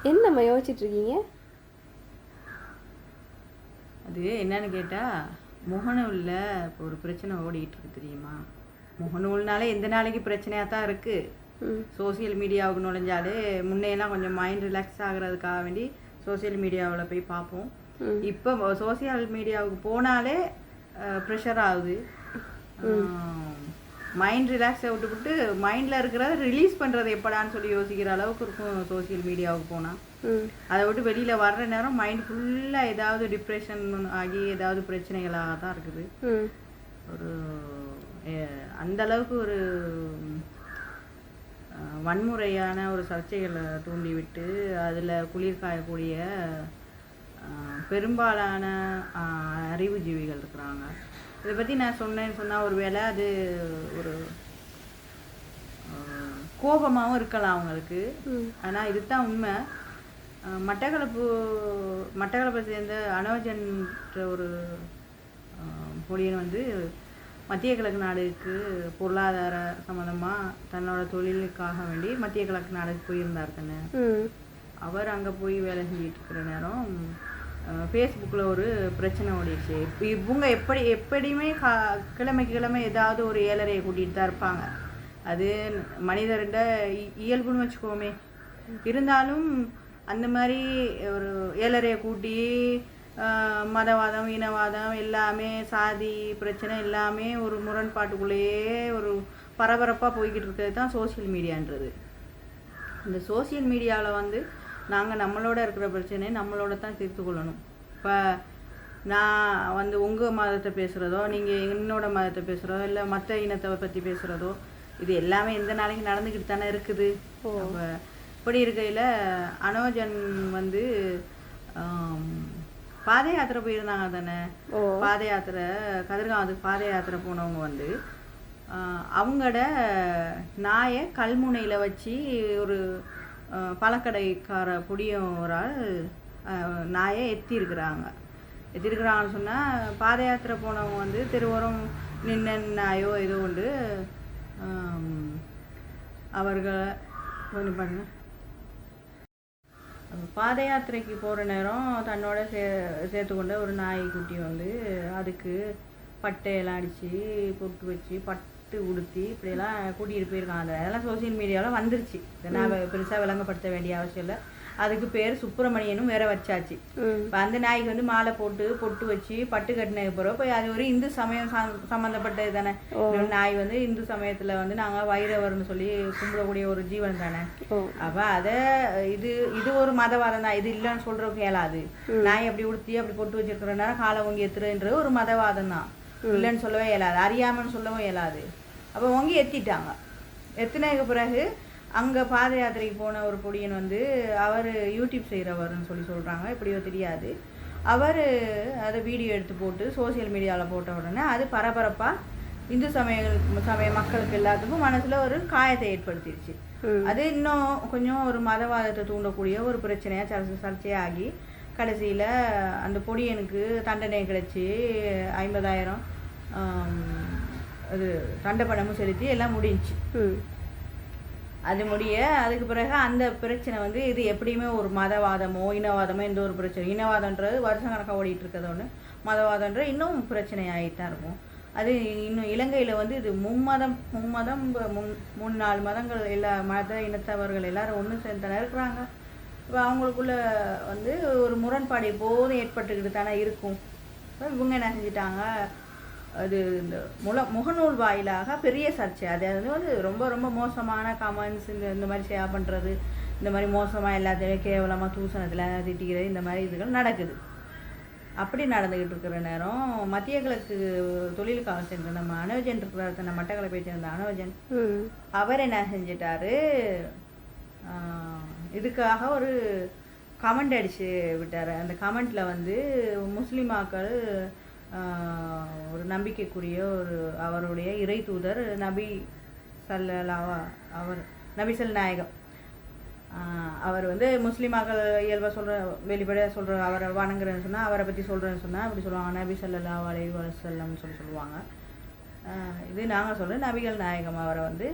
என்னம்மா யோசிச்சுட்ருக்கீங்க? அது என்னன்னு கேட்டால், முகநூலில் இப்போ ஒரு பிரச்சனை ஓடிக்கிட்டு இருக்கு தெரியுமா? முகநூல்னாலே எந்த நாளைக்கு பிரச்சனையாக தான் இருக்குது. சோசியல் மீடியாவுக்கு நுழைஞ்சாலே முன்னையெல்லாம் கொஞ்சம் மைண்ட் ரிலாக்ஸ் ஆகிறதுக்காக வேண்டி சோசியல் மீடியாவில் போய் பார்ப்போம். இப்போ சோசியல் மீடியாவுக்கு போனாலே ப்ரெஷர் ஆகுது. மைண்ட் ரிலாக்ஸை விட்டுவிட்டு மைண்டில் இருக்கிறத ரிலீஸ் பண்ணுறது எப்படான்னு சொல்லி யோசிக்கிற அளவுக்கு இருக்கும் சோசியல் மீடியாவுக்கு போனால். அதை விட்டு வெளியில் வர்ற நேரம் மைண்ட் ஃபுல்லாக ஏதாவது டிப்ரெஷன் ஆகி ஏதாவது பிரச்சனைகளாக தான் இருக்குது. ஒரு அந்த அளவுக்கு ஒரு வன்முறையான ஒரு சர்ச்சைகளை தூண்டிவிட்டு அதில் குளிர் காயக்கூடிய பெரும்பாலான அறிவுஜீவிகள் இருக்கிறாங்க. இதை பற்றி நான் சொன்னேன்னு சொன்னால் ஒரு வேளை அது ஒரு கோபமாகவும் இருக்கலாம் அவங்களுக்கு. ஆனால் இதுதான் உண்மை. மட்டக்களப்பை சேர்ந்த அனோஜன்ற ஒரு பொடியன் வந்து மத்திய கிழக்கு நாடுக்கு பொருளாதார சம்மந்தமாக தன்னோட தொழிலுக்காக வேண்டி மத்திய கிழக்கு நாடுக்கு போயிருந்தார் தானே. அவர் அங்கே போய் வேலை செஞ்சுட்டு இருக்கிற நேரம் ஃபேஸ்புக்கில் ஒரு பிரச்சனை ஓடிடுச்சு. இவங்க எப்படியுமே கிழமை ஏதாவது ஒரு ஏழரையை கூட்டிகிட்டு தான் இருப்பாங்க. அது மனிதர்கிட்ட இயல்புன்னு வச்சுக்கோமே. இருந்தாலும் அந்த மாதிரி ஒரு ஏழரையை கூட்டி மதவாதம் இனவாதம் எல்லாமே சாதி பிரச்சனை எல்லாமே ஒரு முரண்பாட்டுக்குள்ளேயே ஒரு பரபரப்பாக போய்கிட்டு இருக்கிறது தான் சோசியல் மீடியான்றது. இந்த சோசியல் மீடியாவில் வந்து நாங்கள் நம்மளோட இருக்கிற பிரச்சனையை நம்மளோட தான் தீர்த்து கொள்ளணும். இப்போ நான் வந்து உங்கள் மதத்தை பேசுகிறதோ நீங்கள் என்னோட மதத்தை பேசுகிறதோ இல்லை மற்ற இனத்தை பற்றி பேசுகிறதோ இது எல்லாமே எந்த நாளைக்கு நடந்துக்கிட்டு தானே இருக்குது. அப்போ இப்படி இருக்கையில் அனோஜன் வந்து பாத யாத்திரை போயிருந்தாங்க தானே. பாத யாத்திரை கதிர்காமத்துக்கு பாத யாத்திரை போனவங்க வந்து அவங்களோட நாயை கல்முனையில் வச்சு ஒரு பழக்கடைக்கார புடியோரால் நாயை எத்திருக்கிறாங்கன்னு சொன்னால் பாத யாத்திரை போனவங்க வந்து திருவரம் நின்ன நாயோ ஏதோ உண்டு அவர்கள் கொஞ்சம் பாருங்க. பாத யாத்திரைக்கு போகிற நேரம் தன்னோட சேர்த்து கொண்ட ஒரு நாய்க்குட்டி வந்து அதுக்கு பட்டையெல்லாம் அடித்து பொட்டு வச்சு பட்டு உடுத்தி இப்படியெல்லாம் கூட்டிகிட்டு போயிருக்காங்க. அதெல்லாம் சோசியல் மீடியாவில் வந்துருச்சு. நான் பெருசாக விளங்கப்படுத்த வேண்டிய அவசியம் இல்லை. அதுக்கு பேர் சுப்பிரமணியனும் வேற வச்சாச்சு. இப்போ அந்த நாய்க்கு வந்து மாலை போட்டு பொட்டு வச்சு பட்டு கட்டினதுக்கு பிறகு போய் அது ஒரு இந்து சமயம் சம்மந்தப்பட்டது தானே. நாய் வந்து இந்து சமயத்தில் வந்து நாங்கள் வைரவர்னு சொல்லி கும்பிடக்கூடிய ஒரு ஜீவன் தானே. அப்போ அதை இது ஒரு மதவாதம் தான். இது இல்லைன்னு சொல்கிறவங்க இயலாது. நாய் அப்படி உடுத்தி அப்படி பொட்டு வச்சிருக்கிற நேரம் காலை ஒங்கி எத்துறதுன்றது ஒரு மதவாதம் தான். இல்லைன்னு சொல்லவே இயலாது, அறியாமன்னு சொல்லவும் இயலாது. அப்போ ஒங்கி எத்திட்டாங்க. எத்தினதுக்கு பிறகு அங்கே பாத யாத்திரைக்கு போன ஒரு பொடியன் வந்து அவர் யூடியூப் செய்கிறவர்னு சொல்கிறாங்க. எப்படியோ தெரியாது. அவர் அதை வீடியோ எடுத்து போட்டு சோசியல் மீடியாவில் போட்ட உடனே அது பரபரப்பாக இந்து சமய மக்களுக்கு எல்லாத்துக்கும் மனசில் ஒரு காயத்தை ஏற்படுத்திடுச்சு. அது இன்னும் கொஞ்சம் ஒரு மதவாதத்தை தூண்டக்கூடிய ஒரு பிரச்சனையாக சர்ச்சையாகி கடைசியில் அந்த பொடியனுக்கு தண்டனை கிடைச்சி 50,000 அது தண்டப்பணமும் செலுத்தி எல்லாம் முடிஞ்சிச்சு. அது அதுக்கு பிறகு அந்த பிரச்சனை வந்து இது எப்படியுமே ஒரு மதவாதமோ இனவாதமோ எந்த ஒரு பிரச்சனை. இனவாதன்றது வருஷம் கணக்காக ஓடிட்டு இருக்கிறது ஒன்று, மதவாதன்றது இன்னும் பிரச்சனை ஆகிட்டு தான் இருக்கும். அது இன்னும் இலங்கையில் வந்து இது மும்மதம் 3-4 மதங்கள் எல்லா மத இனத்தவர்கள் எல்லாரும் ஒன்று சேர்ந்து இருக்கிறாங்க. இப்போ அவங்களுக்குள்ள வந்து ஒரு முரண்பாடு எப்போதும் ஏற்பட்டுக்கிட்டு தானே இருக்கும். இவங்க என்ன செஞ்சிட்டாங்க, அது இந்த முகநூல் வாயிலாக பெரிய சர்ச்சை. அது வந்து ரொம்ப ரொம்ப மோசமான கமெண்ட்ஸ் இந்த மாதிரி ஷேர் பண்ணுறது, இந்த மாதிரி மோசமாக எல்லாத்தையும் கேவலமாக தூசணத்தில் திட்டிக்கிறது, இந்த மாதிரி இதுகள் நடக்குது. அப்படி நடந்துக்கிட்டு இருக்கிற நேரம் மத்திய கிழக்கு தொழிலுக்காக சென்ற நம்ம அனோஜன் இருக்கிறார், நம்ம மட்டக்களப்பை சேர்ந்த அனோஜன், அவர் என்ன செஞ்சிட்டாரு, இதுக்காக ஒரு கமெண்ட் அடித்து விட்டார். அந்த கமெண்ட்டில் வந்து முஸ்லிமாக்கள் ஒரு நம்பிக்கைக்குரிய ஒரு அவருடைய இறை தூதர் நபி சல் நாயகம் அவர் வந்து முஸ்லிமாக்கள் இயல்பாக சொல்கிற வெளிப்படையாக சொல்கிற அவரை வணங்குறேன்னு சொன்னால் அவரை பற்றி சொல்கிறேன்னு சொன்னால் அப்படி சொல்லுவாங்க, நபி ஸல்லல்லாஹு அலைஹி வஸல்லம்னு சொல்லுவாங்க. இது நாங்கள் சொல்கிறோம் நபிகள் நாயகம் அவரை வந்து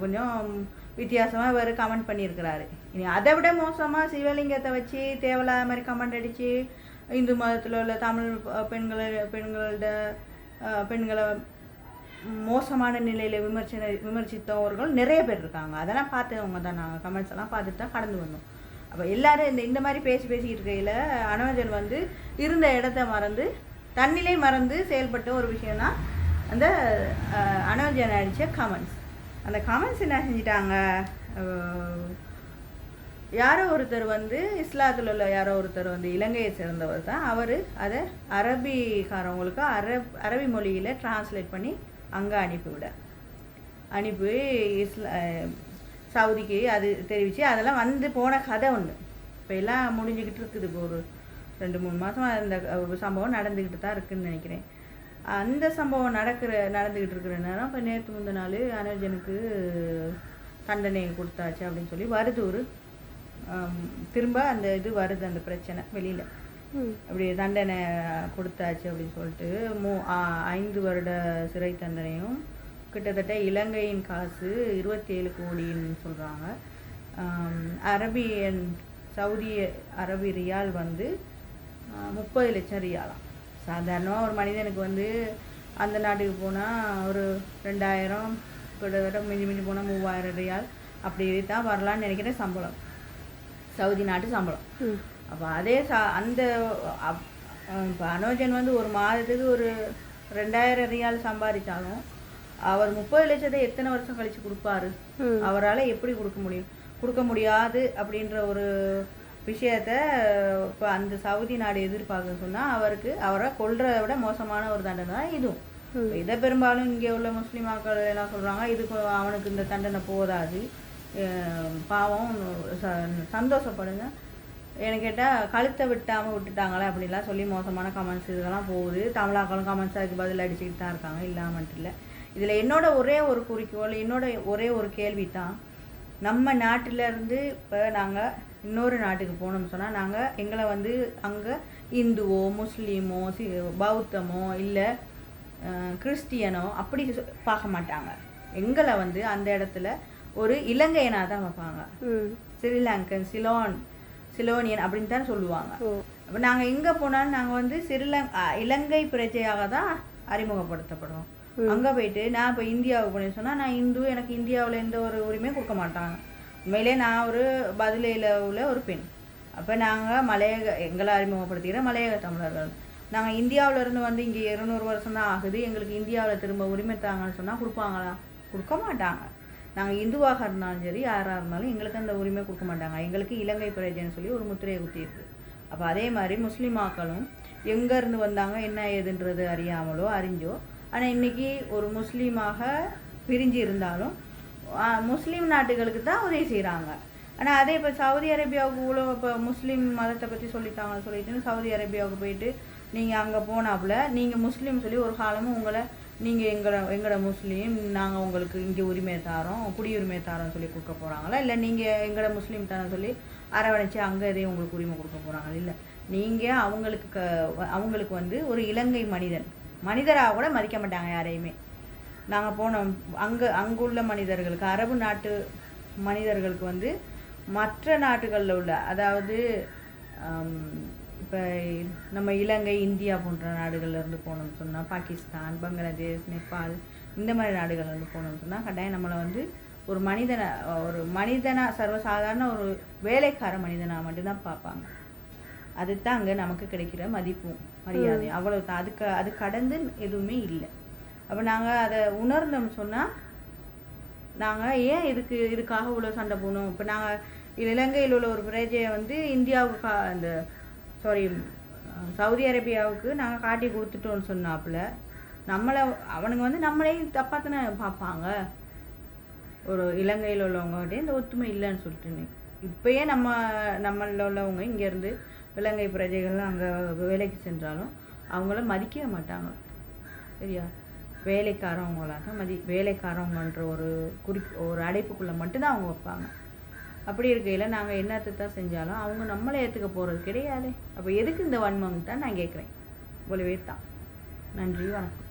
கொஞ்சம் வித்தியாசமாக வேறு கமெண்ட் பண்ணியிருக்கிறாரு. இனி அதை விட மோசமாக சிவலிங்கத்தை வச்சு தேவையில்லாத மாதிரி கமெண்ட் அடித்து இந்து மதத்தில் உள்ள தமிழ் பெண்களை மோசமான நிலையில் விமர்சித்தவர்கள் நிறைய பேர் இருக்காங்க. அதெல்லாம் பார்த்தவங்க தான், நாங்கள் கமெண்ட்ஸ் எல்லாம் பார்த்துட்டு தான் கடந்து வந்தோம். அப்போ எல்லோரும் இந்த மாதிரி பேசிக்கிட்டு இருக்கையில் அனோஜன் வந்து இருந்த இடத்த மறந்து தன்னிலை மறந்து செயல்பட்ட ஒரு விஷயம்னா அந்த அனோஜன் அடித்த கமெண்ட்ஸ். அந்த கமெண்ட்ஸ் என்ன செஞ்சிட்டாங்க, யாரோ ஒருத்தர் வந்து இஸ்லாத்தில் உள்ள யாரோ ஒருத்தர் வந்து இலங்கையை சேர்ந்தவர் தான், அவர் அதை அரபிக்காரவங்களுக்கு அரபி மொழியில் டிரான்ஸ்லேட் பண்ணி அங்கே அனுப்பி சவுதிக்கு அது தெரிவித்து அதெல்லாம் வந்து போன கதை ஒன்று இப்போ எல்லாம் முடிஞ்சுக்கிட்டு இருக்குது. இப்போ ஒரு 2-3 மாதமாக அந்த சம்பவம் நடந்துக்கிட்டு தான் இருக்குதுன்னு நினைக்கிறேன். அந்த சம்பவம் நடந்துக்கிட்டு இருக்கிற நேரம் இப்போ நேற்று முந்தின நாள் அனோஜனுக்கு தண்டனை கொடுத்தாச்சு அப்படின்னு சொல்லி வருது. ஒரு திரும்ப அந்த இது வருது, அந்த பிரச்சனை வெளியில் அப்படி தண்டனை கொடுத்தாச்சு அப்படின்னு சொல்லிட்டு 5 வருட சிறை தண்டனையும் கிட்டத்தட்ட இலங்கையின் காசு 27 கோடின்னு சொல்கிறாங்க. சவுதி அரபி ரியால் வந்து 30 லட்சம் ரியாலாம். சாதாரணமாக ஒரு மனிதனுக்கு வந்து அந்த நாட்டுக்கு போனால் ஒரு 2000 கிட்டத்தட்ட மிஞ்சி போனால் 3000 ரியால் அப்படி தான் வரலான்னு நினைக்கிறேன் சம்பளம், சவுதி நாட்டு சம்பளம். அப்போ அதே அந்த இப்போ அனோஜன் வந்து ஒரு மாதத்துக்கு ஒரு 2000 ரியால் சம்பாதிச்சாலும் அவர் 30 லட்சத்தை எத்தனை வருஷம் கழித்து கொடுப்பாரு? அவரால் எப்படி கொடுக்க முடியாது அப்படின்ற ஒரு விஷயத்த இப்போ அந்த சவுதி நாடு எதிர்பார்க்க சொன்னால் அவரை கொல்றதை விட மோசமான ஒரு தண்டனை தான் இதுவும். இதை பெரும்பாலும் இங்கே உள்ள முஸ்லீம் மக்கள் எல்லாம் சொல்கிறாங்க, இதுக்கு அவனுக்கு இந்த தண்டனை போதாது, பாவம் சந்தோஷப்படுங்க. எனக்கு கேட்டால் கழுத்தை விட்டுட்டாங்களே அப்படின்லாம் சொல்லி மோசமான கமெண்ட்ஸ் இதெல்லாம் போகுது. தமிழாக்களும் கமெண்ட்ஸ் அதுக்கு பதில் அடிச்சுக்கிட்டு தான் இருக்காங்க, இல்லாமட்டு இல்லை. இதில் என்னோட ஒரே ஒரு குறிக்கோள், என்னோட ஒரே ஒரு கேள்வி தான், நம்ம நாட்டிலேருந்து இப்போ நாங்கள் இன்னொரு நாட்டுக்கு போனோம்னு சொன்னால் நாங்கள் எங்களை வந்து அங்கே இந்துவோ முஸ்லீமோ பௌத்தமோ இல்லை கிறிஸ்டியனோ அப்படி பார்க்க மாட்டாங்க. எங்களை வந்து அந்த இடத்துல ஒரு இலங்கையனாக தான் பார்ப்பாங்க. ஸ்ரீலங்கன் சிலோனியன் அப்படின்னு தான் சொல்லுவாங்க. அப்போ நாங்கள் எங்கே போனாலும் நாங்கள் வந்து இலங்கை பிரஜையாக தான் அறிமுகப்படுத்தப்படுவோம். அங்கே போயிட்டு நான் இப்போ இந்தியாவுக்கு போனேன்னு சொன்னால் நான் இந்து, எனக்கு இந்தியாவில் எந்த ஒரு உரிமையும் கொடுக்க மாட்டாங்க. உண்மையிலே நான் ஒரு பதிலையில் உள்ள ஒரு பெண். அப்போ நாங்கள் எங்களை அறிமுகப்படுத்திக்கிற மலையக தமிழர்கள். நாங்கள் இந்தியாவிலேருந்து வந்து இங்கே 200 வருஷம் தான் ஆகுது, எங்களுக்கு இந்தியாவில் திரும்ப உரிமை தாங்கன்னு சொன்னால் கொடுப்பாங்களா? கொடுக்க மாட்டாங்க. நாங்கள் இந்துவாக இருந்தாலும் சரி யாராக இருந்தாலும் எங்களுக்கு அந்த உரிமை கொடுக்க மாட்டாங்க. எங்களுக்கு இலங்கை பிரஜைன்னு சொல்லி ஒரு முத்திரையை குத்தியிருக்கு. அப்போ அதே மாதிரி முஸ்லீமாக்களும் எங்கேருந்து வந்தாங்க என்ன ஏதுன்றது அறியாமலோ அறிஞ்சோ, ஆனால் இன்றைக்கி ஒரு முஸ்லீமாக பிரிஞ்சு இருந்தாலும் முஸ்லீம் நாட்டுகளுக்கு தான் உதவி செய்கிறாங்க. ஆனால் அதே இப்போ சவுதி அரேபியாவுக்கு இவ்வளோ இப்போ முஸ்லீம் மதத்தை பற்றி சொல்லித்தாங்கன்னு சொல்லிட்டு சவுதி அரேபியாவுக்கு போயிட்டு நீங்கள் அங்கே போனாப்புல நீங்கள் முஸ்லீம் சொல்லி ஒரு காலமும் நீங்கள் எங்களோட முஸ்லீம், நாங்கள் உங்களுக்கு இங்கே உரிமை தாரோம், குடியுரிமை தாரோன்னு சொல்லி கொடுக்க போகிறாங்களா? இல்லை நீங்கள் எங்களோட முஸ்லீம் தானே சொல்லி அரவணைச்சு அங்கே எதையும் உங்களுக்கு உரிமை கொடுக்க போகிறாங்களா? இல்லை, நீங்கள் அவங்களுக்கு வந்து ஒரு இலங்கை மனிதராக கூட மதிக்க மாட்டாங்க யாரையுமே. நாங்கள் போனோம் அங்குள்ள மனிதர்களுக்கு, அரபு நாட்டு மனிதர்களுக்கு வந்து மற்ற நாட்டுகளில் உள்ள, அதாவது இப்போ நம்ம இலங்கை இந்தியா போன்ற நாடுகள்லேருந்து போனோம்னு சொன்னால் பாகிஸ்தான், பங்களாதேஷ், நேபாள் இந்த மாதிரி நாடுகள்லேருந்து போனோம்னு சொன்னால் கட்டாயம் நம்மளை வந்து ஒரு மனிதனாக சர்வசாதாரண ஒரு வேலைக்கார மனிதனாக மட்டும்தான் பார்ப்பாங்க. அதுதான் அங்கே நமக்கு கிடைக்கிற மதிப்பும் மரியாதையும், அவ்வளோ அது கடந்து எதுவுமே இல்லை. அப்போ நாங்கள் அதை உணர்ந்தோம்னு சொன்னால் நாங்கள் ஏன் இதுக்காக இவ்வளோ சண்டை போகணும்? இப்போ நாங்கள் இலங்கையில் உள்ள ஒரு பிரஜையை வந்து இந்தியாவுக்கு சவுதி அரேபியாவுக்கு நாங்கள் காட்டி கொடுத்துட்டோன்னு சொன்னாப்புல அவனுங்க வந்து நம்மளையும் தப்பாக தானே பார்ப்பாங்க. ஒரு இலங்கையில் உள்ளவங்ககிட்டே இந்த ஒத்துமை இல்லைன்னு சொல்லிட்டுன்னு இப்போயே நம்மளில் உள்ளவங்க இங்கேருந்து இலங்கை பிரஜைகள்லாம் அங்கே வேலைக்கு சென்றாலும் அவங்கள மதிக்கவே மாட்டாங்க. சரியா? வேலைக்காரவங்களாக தான் வேலைக்காரவங்கன்ற ஒரு அடைப்புக்குள்ளே மட்டும்தான் அவங்க வைப்பாங்க. அப்படி இருக்கையில் நாங்கள் என்னத்தை தான் செஞ்சாலும் அவங்க நம்மளை ஏற்றுக்க போகிறது கிடையாது. அப்போ எதுக்கு இந்த வன்மம் தான் நான் கேட்குறேன். போலவே தான். நன்றி, வணக்கம்.